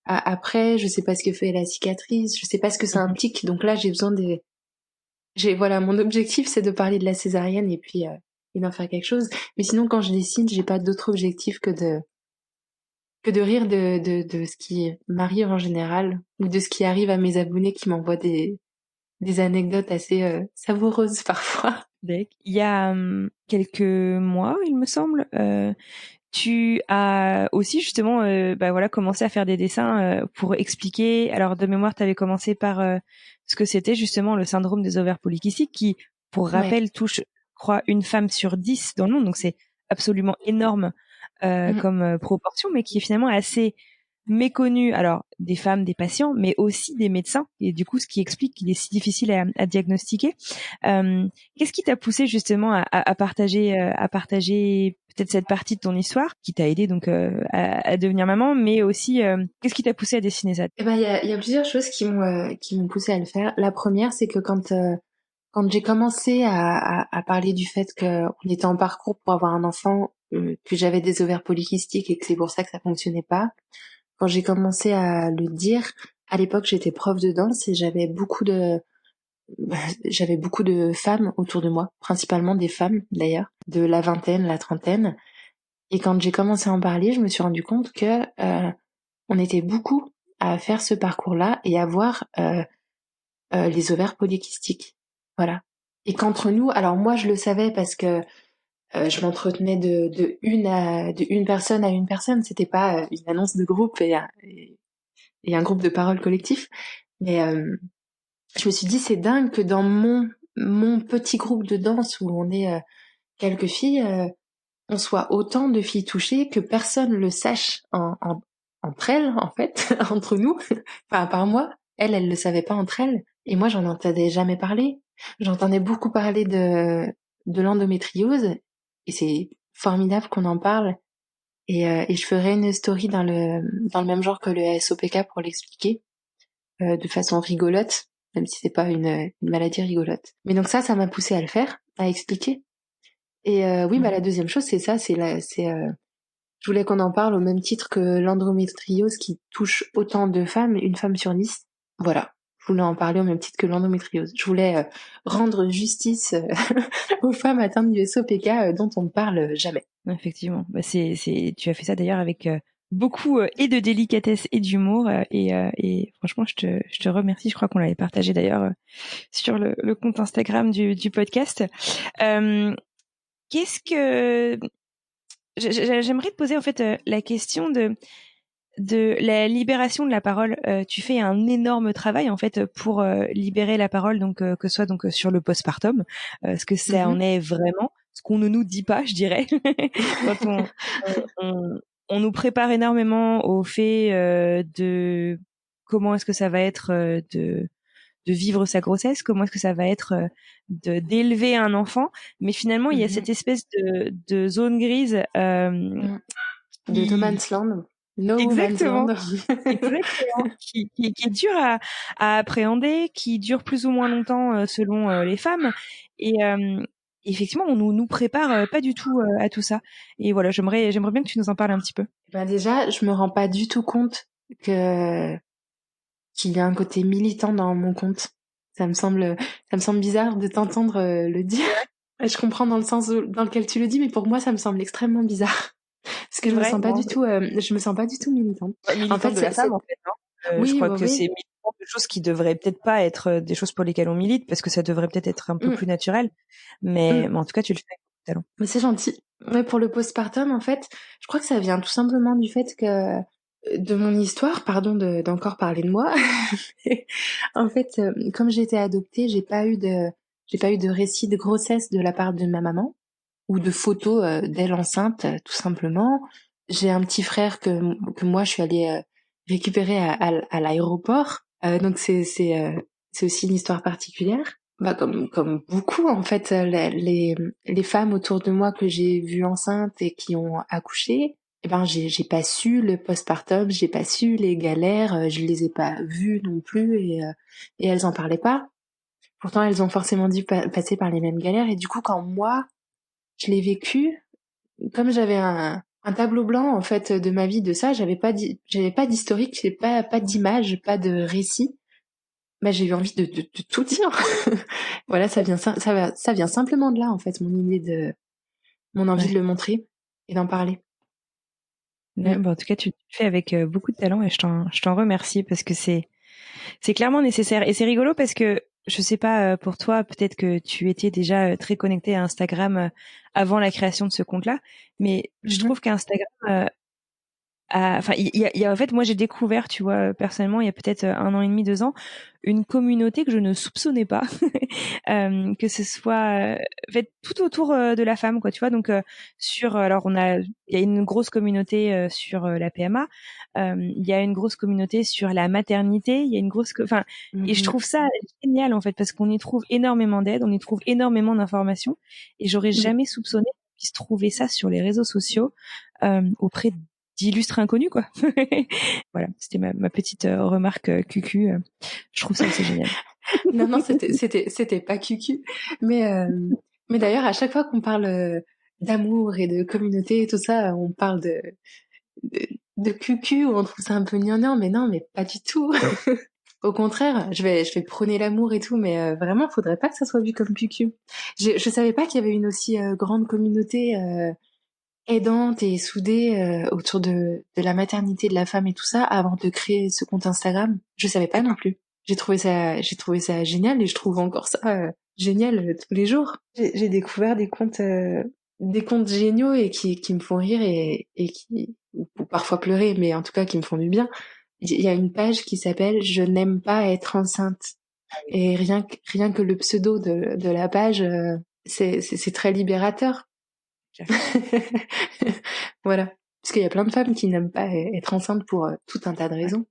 après, je sais pas ce que fait la cicatrice, je sais pas ce que ça Mhm. implique. Donc là, voilà, mon objectif, c'est de parler de la césarienne, et puis et d'en faire quelque chose. Mais sinon, quand je dessine, j'ai pas d'autre objectif que de rire de ce qui m'arrive en général, ou de ce qui arrive à mes abonnés qui m'envoient des anecdotes assez savoureuses parfois. D'accord. Il y a quelques mois, il me semble, tu as aussi justement, bah voilà, commencé à faire des dessins pour expliquer. Alors de mémoire, tu avais commencé par ce que c'était justement le syndrome des ovaires polykystiques, qui, pour Ouais. rappel, touche, je crois, une femme sur 10 dans le monde. Donc c'est absolument énorme Mm. comme proportion, mais qui est finalement assez méconnu, alors des femmes, des patients, mais aussi des médecins, et du coup ce qui explique qu'il est si difficile à diagnostiquer. Qu'est-ce qui t'a poussé justement à partager peut-être cette partie de ton histoire qui t'a aidé donc à devenir maman, mais aussi qu'est-ce qui t'a poussé à dessiner ça? Eh ben, il y a plusieurs choses qui m'ont poussé à le faire. La première, c'est que Quand j'ai commencé à parler du fait qu'on était en parcours pour avoir un enfant, que j'avais des ovaires polykystiques et que c'est pour ça que ça fonctionnait pas, quand j'ai commencé à le dire, à l'époque j'étais prof de danse et j'avais beaucoup de femmes autour de moi, principalement des femmes d'ailleurs, de la vingtaine, la trentaine. Et quand j'ai commencé à en parler, je me suis rendu compte que on était beaucoup à faire ce parcours-là et à avoir les ovaires polykystiques. Voilà. Et qu'entre nous, alors moi je le savais parce que je m'entretenais de une personne à une personne. C'était pas une annonce de groupe et un groupe de parole collectif. Mais je me suis dit c'est dingue que dans mon petit groupe de danse où on est quelques filles, on soit autant de filles touchées que personne le sache entre elles en fait, entre nous. Enfin à part moi, elle le savait pas entre elles. Et moi j'en entendais jamais parler. J'entendais beaucoup parler de l'endométriose et c'est formidable qu'on en parle. Et je ferai une story dans le même genre que le SOPK pour l'expliquer de façon rigolote, même si c'est pas une maladie rigolote. Mais donc ça m'a poussé à le faire, à expliquer. Et oui, bah la deuxième chose, c'est ça, je voulais qu'on en parle au même titre que l'endométriose qui touche autant de femmes, une femme sur 10. Voilà. Je voulais en parler au même titre que l'endométriose. Je voulais rendre justice aux femmes atteintes du SOPK dont on ne parle jamais. Effectivement. Bah, tu as fait ça d'ailleurs avec beaucoup et de délicatesse et d'humour. Et franchement, je te remercie. Je crois qu'on l'avait partagé d'ailleurs sur le compte Instagram du podcast. Qu'est-ce que j'aimerais te poser en fait la question de la libération de la parole. Tu fais un énorme travail en fait pour libérer la parole, donc que ce soit donc sur le postpartum, ce que ça en est vraiment, ce qu'on ne nous dit pas, je dirais, quand on nous prépare énormément au fait de comment est-ce que ça va être de vivre sa grossesse, comment est-ce que ça va être de d'élever un enfant, mais finalement il y a cette espèce de zone grise de No qui Man's Land. No Man's exactement Land. exactement qui est dur à appréhender, qui dure plus ou moins longtemps selon les femmes et effectivement on nous prépare pas du tout à tout ça et voilà j'aimerais bien que tu nous en parles un petit peu. Ben déjà, je me rends pas du tout compte que qu'il y a un côté militant dans mon compte. Ça me semble bizarre de t'entendre le dire. Je comprends dans le sens dans lequel tu le dis, mais pour moi, ça me semble extrêmement bizarre. Parce que C'est vrai, non, je me sens pas du tout militante. En militante fait, de la femme en fait, hein. Je oui, crois bah que c'est oui. militant de choses qui devraient peut-être pas être des choses pour lesquelles on milite parce que ça devrait peut-être être un peu Mm, plus naturel, mm. mais en tout cas tu le fais avec talent. Mais c'est gentil. Ouais, pour le postpartum, en fait, je crois que ça vient tout simplement du fait que de mon histoire, pardon d'encore parler de moi. En fait, comme j'ai été adoptée, j'ai pas eu de récit de grossesse de la part de ma maman ou de photos d'elle enceinte, tout simplement. J'ai un petit frère que moi je suis allée récupérer à l'aéroport. Donc c'est aussi une histoire particulière. Bah comme beaucoup en fait les femmes autour de moi que j'ai vues enceintes et qui ont accouché, eh ben j'ai pas su le postpartum, j'ai pas su les galères, je les ai pas vues non plus et elles en parlaient pas. Pourtant elles ont forcément dû passer par les mêmes galères et du coup quand moi je l'ai vécu, comme j'avais un tableau blanc en fait de ma vie de ça, j'avais pas d'historique, j'avais pas d'image, pas de récit. Bah j'ai eu envie de tout dire. Voilà, ça vient simplement de là en fait, mon envie de Ouais. le montrer et d'en parler. Ouais, Mm. bah, en tout cas, tu le fais avec beaucoup de talent et je t'en remercie parce que c'est clairement nécessaire et c'est rigolo parce que je sais pas pour toi, peut-être que tu étais déjà très connecté à Instagram avant la création de ce compte-là, mais je Mhm. trouve qu'Instagram enfin, il y a, en fait, moi, j'ai découvert, tu vois, personnellement, il y a peut-être 1 an et demi, 2 ans, une communauté que je ne soupçonnais pas, que ce soit, en fait, tout autour de la femme, quoi, tu vois. Donc, alors, il y a une grosse communauté sur la PMA, il y a une grosse communauté sur la maternité, il y a une enfin, et je Mhm. trouve ça génial, en fait, parce qu'on y trouve énormément d'aide, on y trouve énormément d'informations, et j'aurais Mm. jamais soupçonné qu'on puisse trouver ça sur les réseaux sociaux auprès d'illustres inconnus, quoi. Voilà, c'était ma petite remarque cucu. Je trouve ça assez génial. Non, c'était pas cucu. Mais, mais d'ailleurs, à chaque fois qu'on parle d'amour et de communauté et tout ça, on parle de, de cucu, où on trouve ça un peu gnangnan, mais non, mais pas du tout. Au contraire, je vais prôner l'amour et tout, mais vraiment, faudrait pas que ça soit vu comme cucu. Je savais pas qu'il y avait une aussi grande communauté aidante et soudée autour de la maternité de la femme et tout ça avant de créer ce compte Instagram. Je savais pas non plus. J'ai trouvé ça génial et je trouve encore ça génial tous les jours. J'ai découvert des comptes géniaux et qui me font rire et qui ou parfois pleurer, mais en tout cas qui me font du bien. Il y a une page qui s'appelle Je n'aime pas être enceinte. Et rien que le pseudo de la page, c'est très libérateur. Voilà. Parce qu'il y a plein de femmes qui n'aiment pas être enceintes pour tout un tas de raisons.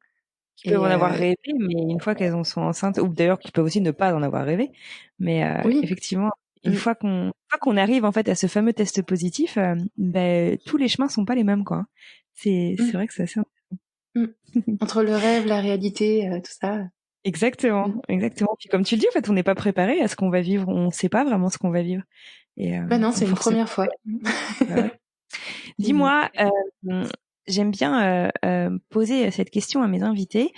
Qui peuvent Et en avoir rêvé, mais une fois qu'elles en sont enceintes, ou d'ailleurs qui peuvent aussi ne pas en avoir rêvé, mais oui. effectivement, une Mm, fois qu'on arrive en fait à ce fameux test positif, ben tous les chemins sont pas les mêmes quoi. C'est mm, vrai que c'est assez mm. Entre le rêve, la réalité, tout ça. exactement, Mm. exactement. Puis comme tu le dis, en fait, on n'est pas préparé à ce qu'on va vivre, on sait pas vraiment ce qu'on va vivre, et Ben non, donc c'est une forcément. première fois. Bah ouais. Et, Dis-moi, j'aime bien poser cette question à mes invités.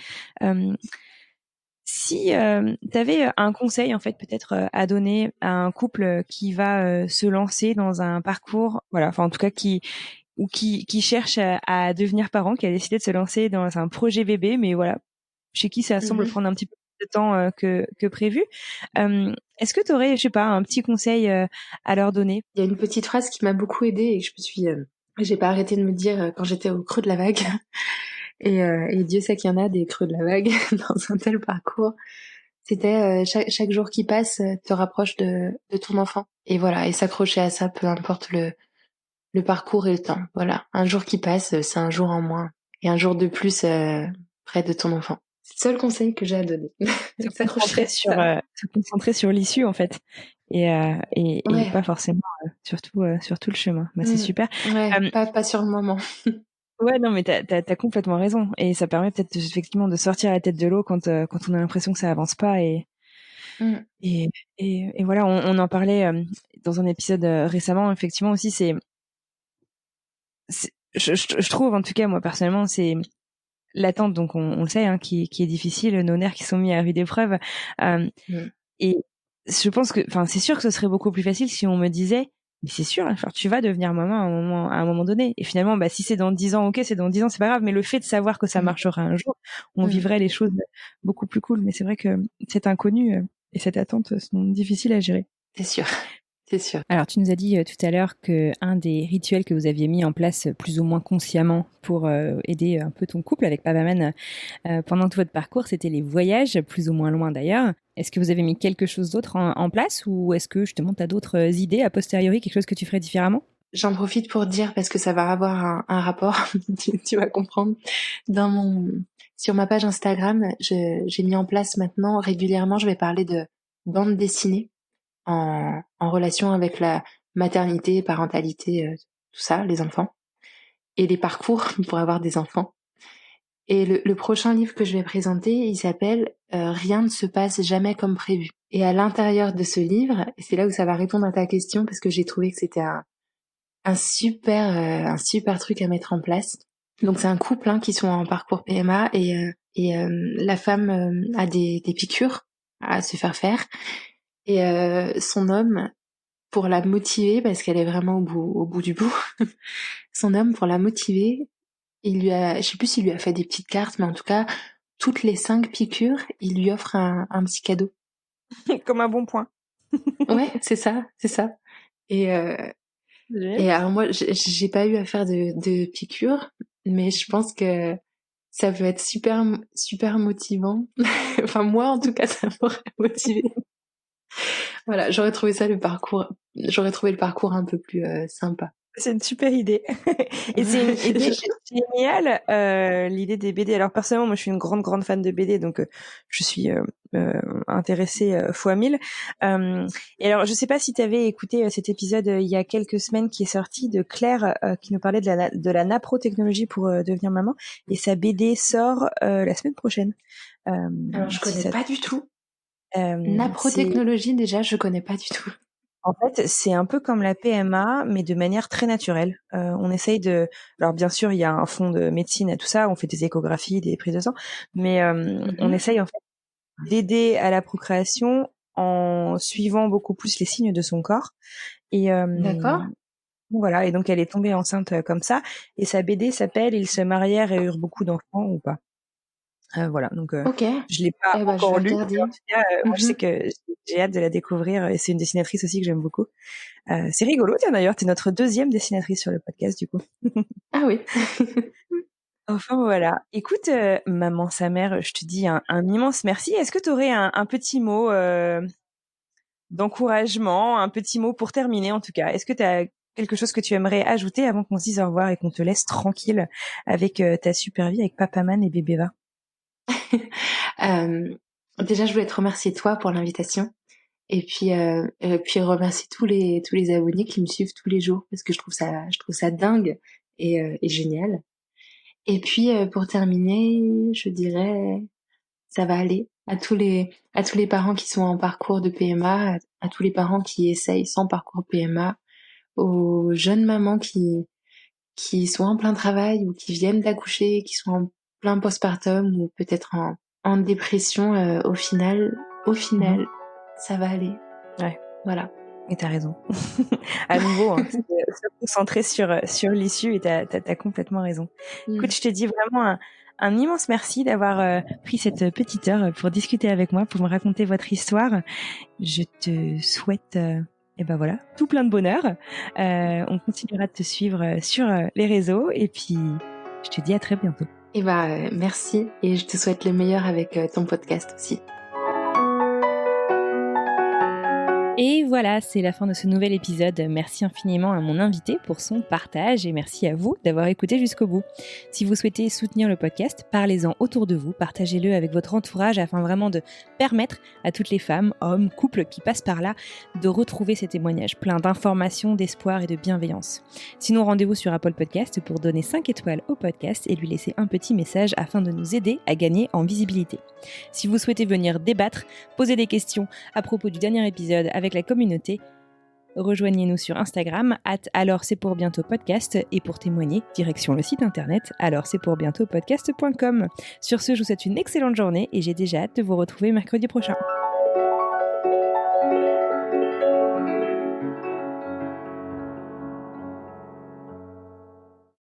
Si tu avais un conseil en fait peut-être à donner à un couple qui va se lancer dans un parcours, voilà, enfin en tout cas qui cherche à devenir parent, qui a décidé de se lancer dans un projet bébé, mais voilà, chez qui ça semble mhm. prendre un petit peu plus de temps que prévu. Est-ce que tu aurais, je sais pas, un petit conseil à leur donner? Il y a une petite phrase qui m'a beaucoup aidée et que j'ai pas arrêté de me dire quand j'étais au creux de la vague. Et Dieu sait qu'il y en a des creux de la vague dans un tel parcours. C'était chaque jour qui passe te rapproche de ton enfant. Et voilà, et s'accrocher à ça, peu importe le parcours et le temps. Voilà, un jour qui passe, c'est un jour en moins. Et un jour de plus près de ton enfant. C'est le seul conseil que j'ai à donner. S'accrocher à ça. Se concentrer sur l'issue en fait, et Ouais, pas forcément sur tout le chemin. Bah, c'est mm, super. ouais, Euh, pas sur le moment. Ouais, non, mais t'as complètement raison. Et ça permet peut-être effectivement de sortir la tête de l'eau quand on a l'impression que ça avance pas. Mm, Et, et voilà, on en parlait dans un épisode récemment. Effectivement aussi, je trouve en tout cas moi personnellement, c'est l'attente. Donc on le sait, hein, qui est difficile, nos nerfs qui sont mis à rude épreuve. Euh, mm, et je pense que, enfin, c'est sûr que ce serait beaucoup plus facile si on me disait, mais c'est sûr, genre, tu vas devenir maman à un moment donné. Et finalement, bah, si c'est dans 10 ans, ok, c'est dans 10 ans, c'est pas grave. Mais le fait de savoir que ça mm, marchera un jour, on mm. vivrait les choses beaucoup plus cool. Mais c'est vrai que cet inconnu et cette attente sont difficiles à gérer. C'est sûr, c'est sûr. Alors, tu nous as dit tout à l'heure que un des rituels que vous aviez mis en place plus ou moins consciemment pour aider un peu ton couple avec Papaman pendant tout votre parcours, c'était les voyages, plus ou moins loin d'ailleurs. Est-ce que vous avez mis quelque chose d'autre en place ou est-ce que justement tu as d'autres idées a posteriori, quelque chose que tu ferais différemment? J'en profite pour dire, parce que ça va avoir un rapport, tu vas comprendre. Sur ma page Instagram, j'ai mis en place maintenant, régulièrement, je vais parler de bande dessinée en relation avec la maternité, parentalité, tout ça, les enfants, et les parcours pour avoir des enfants. Et le prochain livre que je vais présenter, il s'appelle Rien ne se passe jamais comme prévu. Et à l'intérieur de ce livre, et c'est là où ça va répondre à ta question, parce que j'ai trouvé que c'était un super truc à mettre en place. Donc c'est un couple qui sont en parcours PMA et la femme a des piqûres à se faire et son homme pour la motiver parce qu'elle est vraiment au bout du bout. Son homme pour la motiver, je sais plus s'il lui a fait des petites cartes, mais en tout cas toutes les 5 piqûres, il lui offre un petit cadeau. Comme un bon point. Ouais, c'est ça, c'est ça. Et Génial. Et alors moi, j'ai pas eu à faire de piqûres, mais je pense que ça peut être super, super motivant. Enfin, moi, en tout cas, ça m'aurait motivé. Voilà, j'aurais trouvé le parcours un peu plus sympa. C'est une super idée. Et c'est une idée géniale, l'idée des BD. Alors personnellement, moi je suis une grande fan de BD, donc je suis intéressée fois 1000. Et alors je sais pas si tu avais écouté cet épisode il y a quelques semaines qui est sorti de Claire qui nous parlait de la naprotechnologie pour devenir maman. Et sa BD sort la semaine prochaine. Alors, je Si connais ça pas du tout. C'est Naprotechnologie, déjà, je connais pas du tout. En fait, c'est un peu comme la PMA, mais de manière très naturelle. On essaye de alors bien sûr, il y a un fond de médecine et tout ça, on fait des échographies, des prises de sang, mais on Mmh. essaye en fait d'aider à la procréation en suivant beaucoup plus les signes de son corps et D'accord. voilà et donc elle est tombée enceinte, comme ça et sa BD s'appelle «Ils se marièrent et eurent beaucoup d'enfants» ou pas. Voilà donc OK. je l'ai pas Eh ben, je encore vais lu, mais en regarder. tout cas, moi je Mmh. sais que j'ai hâte de la découvrir et c'est une dessinatrice aussi que j'aime beaucoup. C'est rigolo, tiens d'ailleurs, tu es notre 2e dessinatrice sur le podcast du coup. Ah oui. Enfin voilà. Écoute, maman sa mère, je te dis un immense merci. Est-ce que tu aurais un petit mot, d'encouragement, un petit mot pour terminer en tout cas? Est-ce que tu as quelque chose que tu aimerais ajouter avant qu'on se dise au revoir et qu'on te laisse tranquille avec, ta super vie avec Papaman et Bébéva? Hem, Déjà, je voulais te remercier toi pour l'invitation et puis remercier tous les abonnés qui me suivent tous les jours parce que je trouve ça dingue et génial. Et puis, pour terminer, je dirais: «Ça va aller». À tous les parents qui sont en parcours de PMA, à tous les parents qui essayent sans parcours PMA, aux jeunes mamans qui sont en plein travail ou qui viennent d'accoucher, qui sont en plein postpartum ou peut-être en dépression, au final, Mmh. ça va aller. Ouais. Voilà. Et tu raison. À nouveau, hein, c'est se concentrer sur l'issue et tu complètement raison. Écoute, Mmh. je te dis vraiment un immense merci d'avoir, pris cette petite heure pour discuter avec moi, pour me raconter votre histoire. Je te souhaite, et ben voilà, tout plein de bonheur. On continuera de te suivre, sur, les réseaux et puis je te dis à très bientôt. Et bah, merci et je te souhaite le meilleur avec, ton podcast aussi. Et voilà, c'est la fin de ce nouvel épisode. Merci infiniment à mon invité pour son partage et merci à vous d'avoir écouté jusqu'au bout. Si vous souhaitez soutenir le podcast, parlez-en autour de vous, partagez-le avec votre entourage afin vraiment de permettre à toutes les femmes, hommes, couples qui passent par là de retrouver ces témoignages pleins d'informations, d'espoir et de bienveillance. Sinon, rendez-vous sur Apple Podcast pour donner 5 étoiles au podcast et lui laisser un petit message afin de nous aider à gagner en visibilité. Si vous souhaitez venir débattre, poser des questions à propos du dernier épisode avec la communauté, rejoignez-nous sur Instagram @alors-c'est-pour-bientôt-podcast et pour témoigner, direction le site internet alors-c'est-pour-bientôt-podcast.com. Sur ce, je vous souhaite une excellente journée et j'ai déjà hâte de vous retrouver mercredi prochain.